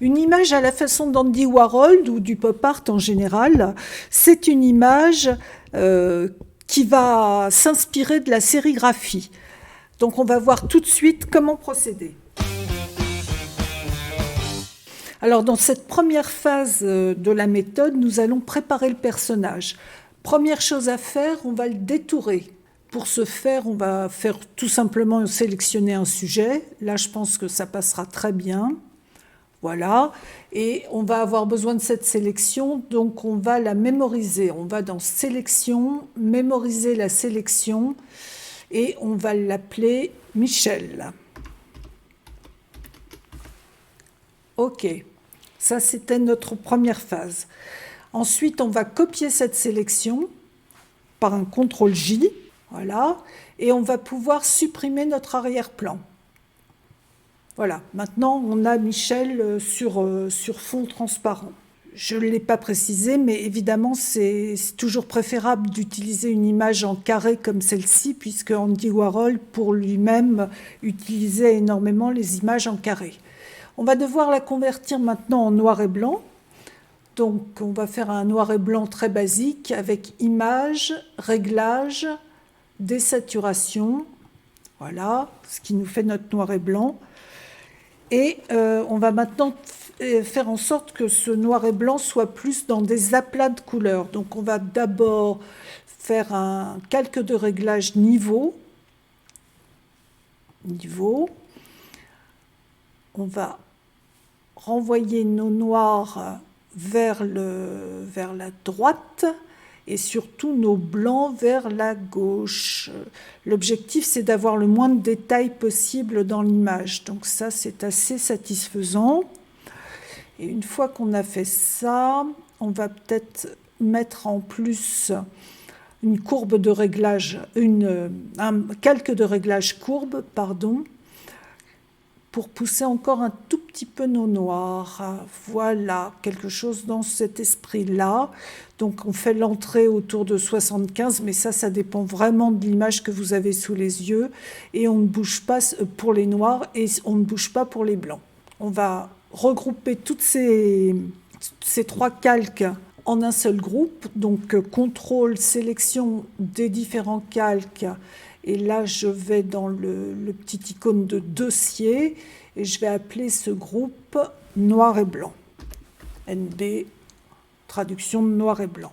Une image à la façon d'Andy Warhol ou du pop art en général, c'est une image qui va s'inspirer de la sérigraphie. Donc on va voir tout de suite comment procéder. Alors dans cette première phase de la méthode, nous allons préparer le personnage. Première chose à faire, on va le détourer. Pour ce faire, on va faire tout simplement sélectionner un sujet. Là, je pense que ça passera très bien. Voilà. Et on va avoir besoin de cette sélection, donc on va la mémoriser. On va dans Sélection, mémoriser la sélection, et on va l'appeler Michel. OK. Ça, c'était notre première phase. Ensuite, on va copier cette sélection par un CTRL-J. Voilà. Et on va pouvoir supprimer notre arrière-plan. Voilà. Maintenant, on a Michel sur fond transparent. Je ne l'ai pas précisé, mais évidemment, c'est toujours préférable d'utiliser une image en carré comme celle-ci, puisque Andy Warhol, pour lui-même, utilisait énormément les images en carré. On va devoir la convertir maintenant en noir et blanc. Donc, on va faire un noir et blanc très basique avec image, réglage, désaturation. Voilà, ce qui nous fait notre noir et blanc. Et on va maintenant faire en sorte que ce noir et blanc soit plus dans des aplats de couleurs. Donc, on va d'abord faire un calque de réglage niveau. On va renvoyer nos noirs vers la droite et surtout nos blancs vers la gauche. L'objectif, c'est d'avoir le moins de détails possible dans l'image. Donc ça, c'est assez satisfaisant. Et une fois qu'on a fait ça, on va peut-être mettre en plus une courbe de réglage, un calque de réglage courbe, pardon, pour pousser encore un tout petit peu nos noirs. Voilà, quelque chose dans cet esprit-là. Donc on fait l'entrée autour de 75, mais ça dépend vraiment de l'image que vous avez sous les yeux. Et on ne bouge pas pour les noirs et on ne bouge pas pour les blancs. On va regrouper toutes ces trois calques en un seul groupe. Donc contrôle, sélection des différents calques. Et là, je vais dans le petit icône de dossier et je vais appeler ce groupe noir et blanc. NB, traduction de noir et blanc.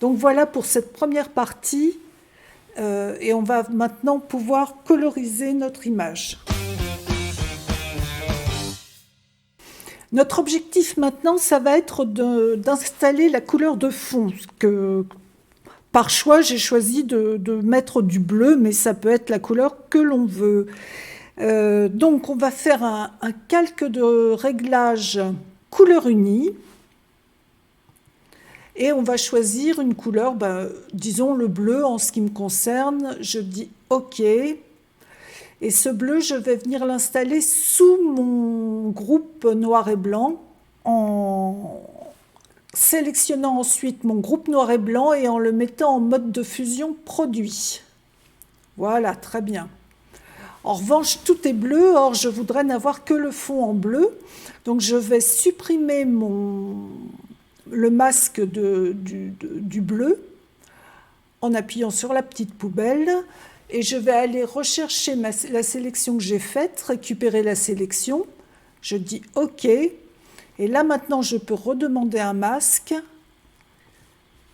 Donc voilà pour cette première partie. Et on va maintenant pouvoir coloriser notre image. Notre objectif maintenant, ça va être d'installer la couleur de fond, par choix, j'ai choisi de mettre du bleu, mais ça peut être la couleur que l'on veut. Donc, on va faire un calque de réglage couleur unie. Et on va choisir une couleur, disons le bleu en ce qui me concerne. Je dis OK. Et ce bleu, je vais venir l'installer sous mon groupe noir et blanc en sélectionnant ensuite mon groupe noir et blanc et en le mettant en mode de fusion produit. Voilà, très bien. En revanche, tout est bleu, or je voudrais n'avoir que le fond en bleu. Donc je vais supprimer le masque du bleu en appuyant sur la petite poubelle et je vais aller rechercher la sélection que j'ai faite, récupérer la sélection. Je dis OK. Et là, maintenant, je peux redemander un masque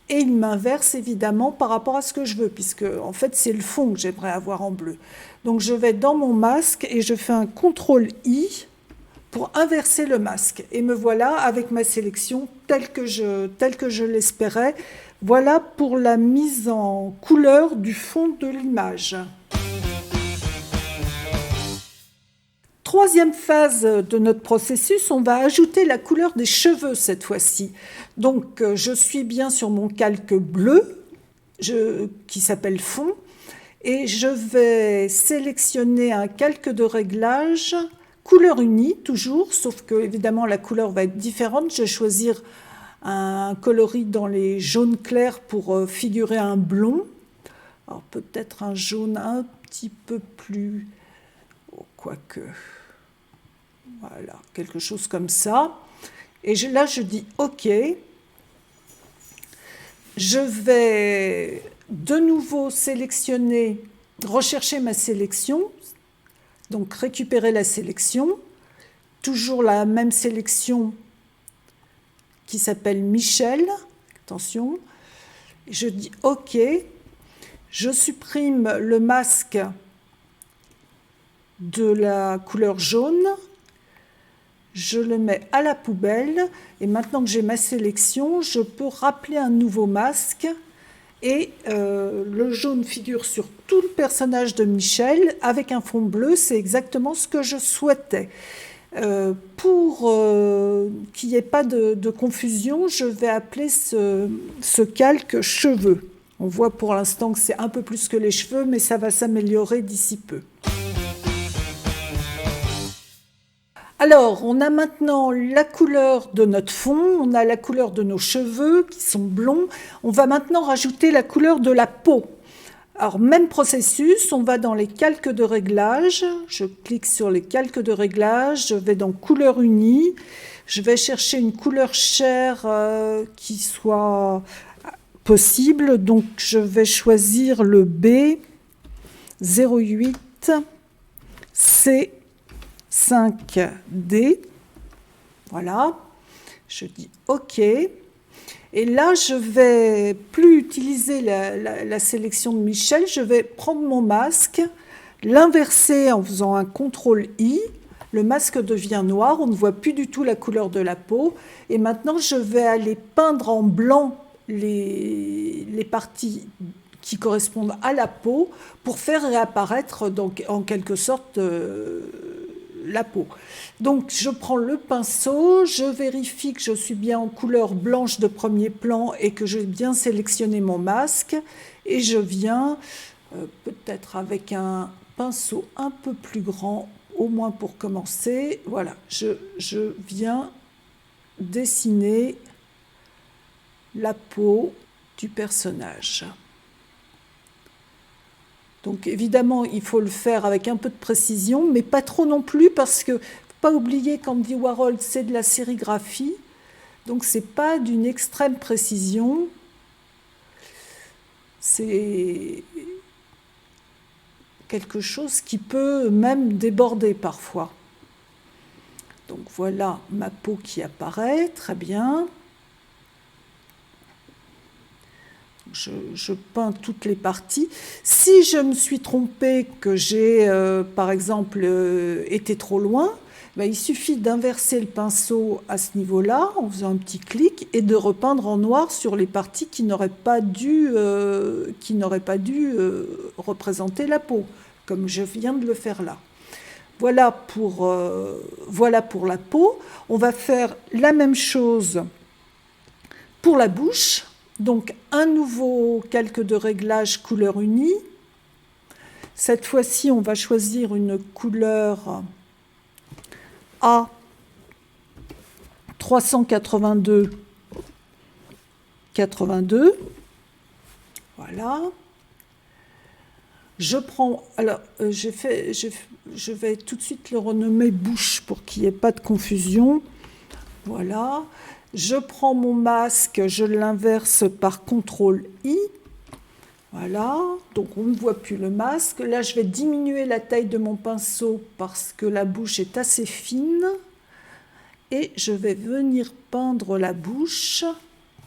et il m'inverse évidemment par rapport à ce que je veux, puisque en fait, c'est le fond que j'aimerais avoir en bleu. Donc, je vais dans mon masque et je fais un CTRL-I pour inverser le masque. Et me voilà avec ma sélection telle que je l'espérais. Voilà pour la mise en couleur du fond de l'image. Troisième phase de notre processus, on va ajouter la couleur des cheveux cette fois-ci. Donc, je suis bien sur mon calque bleu, qui s'appelle fond, et je vais sélectionner un calque de réglage, couleur unie toujours, sauf que évidemment la couleur va être différente. Je vais choisir un coloris dans les jaunes clairs pour figurer un blond. Alors peut-être un jaune un petit peu plus... quoique... Voilà, quelque chose comme ça. Et là, je dis OK. Je vais de nouveau rechercher ma sélection, donc récupérer la sélection, toujours la même sélection qui s'appelle Michel, attention, je dis OK, je supprime le masque de la couleur jaune, je le mets à la poubelle, et maintenant que j'ai ma sélection, je peux rappeler un nouveau masque, et le jaune figure sur tout le personnage de Michel, avec un fond bleu, c'est exactement ce que je souhaitais. Pour qu'il n'y ait pas de confusion, je vais appeler ce calque cheveux. On voit pour l'instant que c'est un peu plus que les cheveux, mais ça va s'améliorer d'ici peu. Alors, on a maintenant la couleur de notre fond, on a la couleur de nos cheveux qui sont blonds. On va maintenant rajouter la couleur de la peau. Alors, même processus, on va dans les calques de réglage. Je clique sur les calques de réglage, je vais dans couleur unie. Je vais chercher une couleur chair qui soit possible. Donc, je vais choisir le B08 C5D. Voilà. Je dis OK. Et là, je vais plus utiliser la sélection de Michel, je vais prendre mon masque, l'inverser en faisant un CTRL-I, le masque devient noir, on ne voit plus du tout la couleur de la peau, et maintenant je vais aller peindre en blanc les parties qui correspondent à la peau pour faire réapparaître donc, en quelque sorte la peau. Donc je prends le pinceau, je vérifie que je suis bien en couleur blanche de premier plan et que j'ai bien sélectionné mon masque, et je viens peut-être avec un pinceau un peu plus grand, au moins pour commencer, voilà, je viens dessiner la peau du personnage. Donc évidemment, il faut le faire avec un peu de précision, mais pas trop non plus, parce que pas oublier qu'Andy Warhol, c'est de la sérigraphie, donc c'est pas d'une extrême précision. C'est quelque chose qui peut même déborder parfois. Donc voilà ma peau qui apparaît, très bien. Je peins toutes les parties. Si je me suis trompée, que j'ai par exemple été trop loin, ben, il suffit d'inverser le pinceau à ce niveau-là en faisant un petit clic et de repeindre en noir sur les parties qui n'auraient pas dû représenter la peau, comme je viens de le faire là. Voilà pour la peau. On va faire la même chose pour la bouche. Donc un nouveau calque de réglage couleur unie. Cette fois-ci, on va choisir une couleur A 382 82. Voilà. Je prends, alors je vais tout de suite le renommer bouche pour qu'il n'y ait pas de confusion. Voilà. Je prends mon masque, je l'inverse par CTRL-I. Voilà, donc on ne voit plus le masque. Là, je vais diminuer la taille de mon pinceau parce que la bouche est assez fine. Et je vais venir peindre la bouche.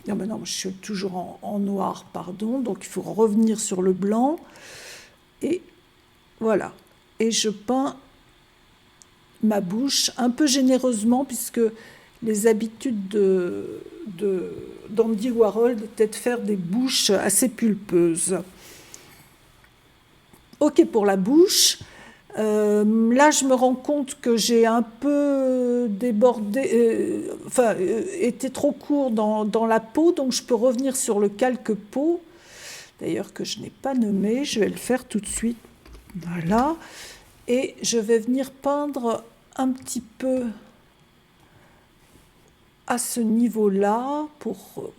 Non, mais non, je suis toujours en noir, pardon. Donc il faut revenir sur le blanc. Et voilà. Et je peins ma bouche un peu généreusement puisque les habitudes d'Andy Warhol étaient de faire des bouches assez pulpeuses. OK pour la bouche. Là, je me rends compte que j'ai un peu débordé, été trop court dans la peau, donc je peux revenir sur le calque peau, d'ailleurs que je n'ai pas nommé, je vais le faire tout de suite. Voilà. Et je vais venir peindre un petit peu à ce niveau-là pour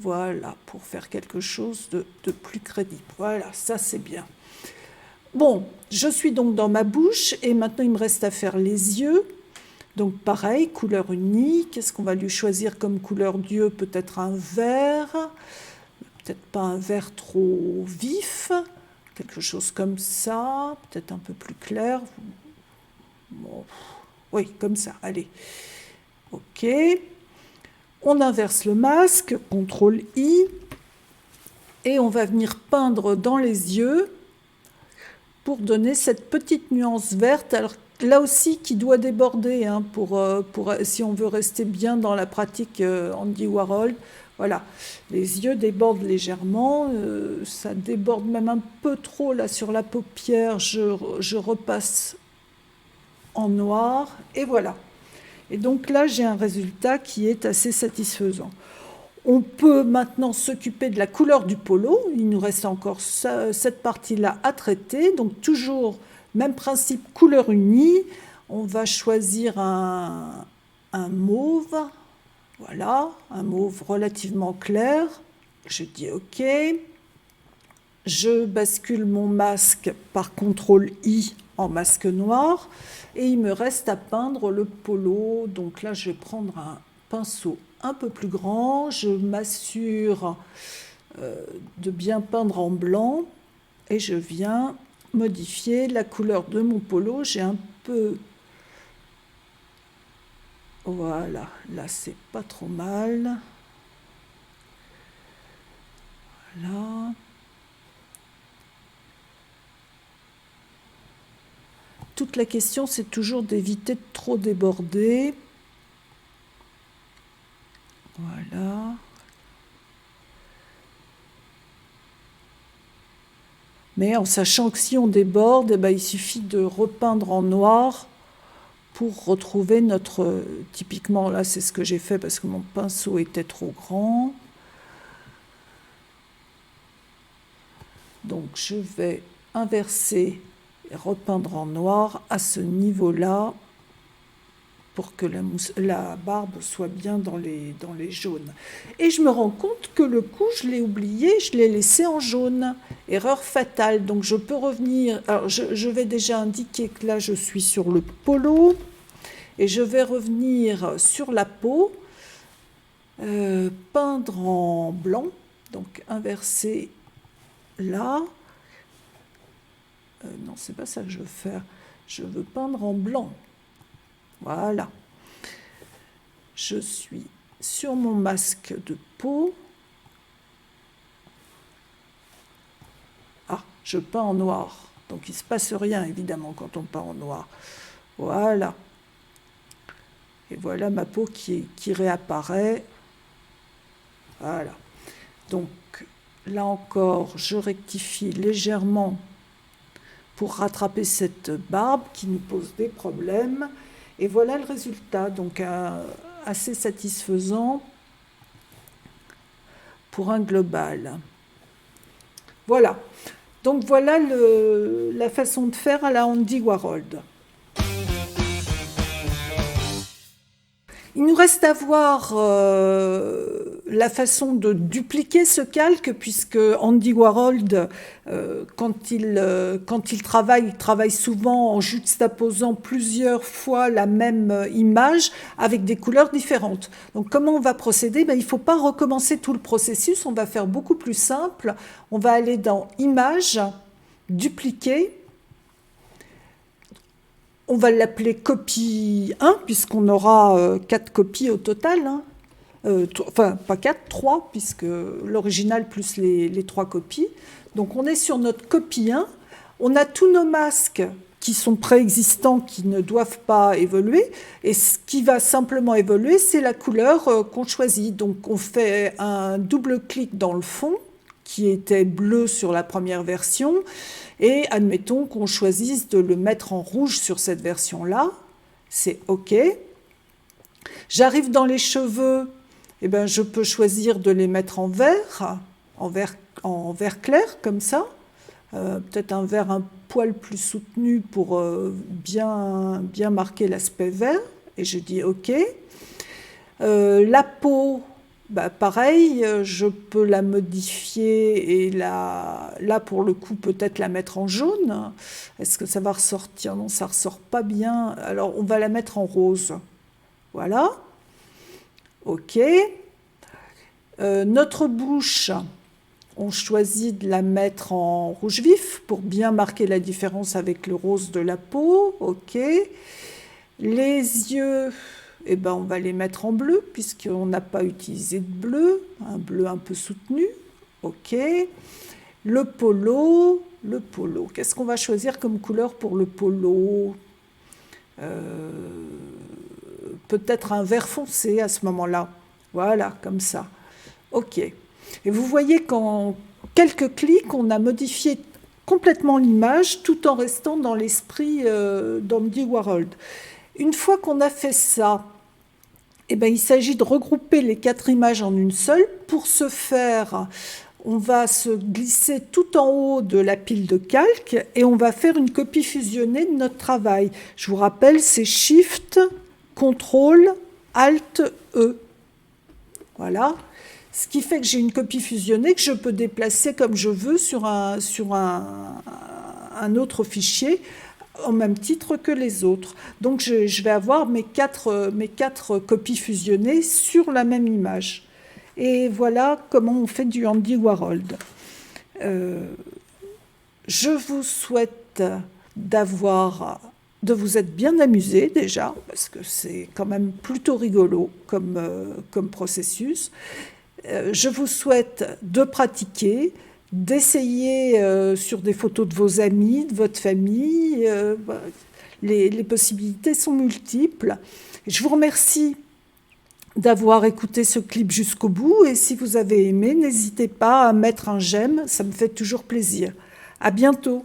faire quelque chose de plus crédible. Voilà, ça c'est bien. Bon, je suis donc dans ma bouche et maintenant il me reste à faire les yeux. Donc pareil, couleur unie. Qu'est-ce qu'on va lui choisir comme couleur d'yeux? Peut-être un vert, peut-être pas un vert trop vif, quelque chose comme ça, peut-être un peu plus clair. Bon, oui, comme ça, allez. Ok. On inverse le masque, CTRL I, et on va venir peindre dans les yeux pour donner cette petite nuance verte. Alors là aussi qui doit déborder hein, si on veut rester bien dans la pratique Andy Warhol. Voilà, les yeux débordent légèrement, ça déborde même un peu trop là sur la paupière, je repasse en noir et voilà. Et donc là j'ai un résultat qui est assez satisfaisant. On peut maintenant s'occuper de la couleur du polo. Il nous reste encore cette partie-là à traiter. Donc toujours, même principe, couleur unie. On va choisir un mauve. Voilà, un mauve relativement clair. Je dis OK. Je bascule mon masque par CTRL I en masque noir. Et il me reste à peindre le polo. Donc là, je vais prendre un pinceau un peu plus grand, je m'assure de bien peindre en blanc et je viens modifier la couleur de mon polo. J'ai un peu... Voilà, là c'est pas trop mal. Voilà. Toute la question c'est toujours d'éviter de trop déborder. Voilà. Mais en sachant que si on déborde, eh ben, il suffit de repeindre en noir pour retrouver notre... Typiquement, là, c'est ce que j'ai fait parce que mon pinceau était trop grand. Donc, je vais inverser et repeindre en noir à ce niveau-là pour que la barbe soit bien dans les jaunes. Et je me rends compte que le coup, je l'ai oublié, je l'ai laissé en jaune. Erreur fatale. Donc je peux revenir... Alors je vais déjà indiquer que là, je suis sur le polo. Et je vais revenir sur la peau, peindre en blanc. Donc inverser là. Non, c'est pas ça que je veux faire. Je veux peindre en blanc. Voilà. Je suis sur mon masque de peau. Ah, je peins en noir. Donc il ne se passe rien, évidemment, quand on peint en noir. Voilà. Et voilà ma peau qui réapparaît. Voilà. Donc là encore, je rectifie légèrement pour rattraper cette barbe qui nous pose des problèmes. Et voilà le résultat, donc assez satisfaisant pour un global. Voilà. Donc voilà la façon de faire à la Andy Warhol. Il nous reste à voir la façon de dupliquer ce calque, puisque Andy Warhol, quand il travaille souvent en juxtaposant plusieurs fois la même image avec des couleurs différentes. Donc comment on va procéder? Il ne faut pas recommencer tout le processus, on va faire beaucoup plus simple. On va aller dans Images, Dupliquer. On va l'appeler copie 1, puisqu'on aura 4 copies au total. Enfin, pas 4, 3, puisque l'original plus les 3 copies. Donc on est sur notre copie 1. On a tous nos masques qui sont préexistants, qui ne doivent pas évoluer. Et ce qui va simplement évoluer, c'est la couleur qu'on choisit. Donc on fait un double clic dans le fond, qui était bleu sur la première version, et admettons qu'on choisisse de le mettre en rouge sur cette version-là, c'est OK. J'arrive dans les cheveux, eh ben, je peux choisir de les mettre en vert clair, comme ça, peut-être un vert un poil plus soutenu pour bien marquer l'aspect vert, et je dis OK. La peau, Bah, pareil, je peux la modifier et là pour le coup peut-être la mettre en jaune. Est-ce que ça va ressortir? Non, ça ressort pas bien. Alors on va la mettre en rose. Voilà, ok. Notre bouche, on choisit de la mettre en rouge vif pour bien marquer la différence avec le rose de la peau, ok. Les yeux, eh ben, on va les mettre en bleu puisqu'on n'a pas utilisé de bleu, un bleu un peu soutenu, ok. Le polo, qu'est-ce qu'on va choisir comme couleur pour le polo? Euh, Peut-être un vert foncé à ce moment-là, voilà, comme ça, ok. Et vous voyez qu'en quelques clics, on a modifié complètement l'image tout en restant dans l'esprit d'Andy Warhol. Une fois qu'on a fait ça, eh ben, il s'agit de regrouper les 4 images en une seule. Pour ce faire, on va se glisser tout en haut de la pile de calque et on va faire une copie fusionnée de notre travail. Je vous rappelle, c'est Shift, Ctrl, Alt, E. Voilà. Ce qui fait que j'ai une copie fusionnée que je peux déplacer comme je veux sur un autre fichier au même titre que les autres. Donc je vais avoir mes quatre copies fusionnées sur la même image. Et voilà comment on fait du Andy Warhol. Je vous souhaite de vous être bien amusé déjà, parce que c'est quand même plutôt rigolo comme processus. Je vous souhaite de pratiquer, d'essayer sur des photos de vos amis, de votre famille. Les possibilités sont multiples. Je vous remercie d'avoir écouté ce clip jusqu'au bout et si vous avez aimé, n'hésitez pas à mettre un j'aime, ça me fait toujours plaisir. À bientôt.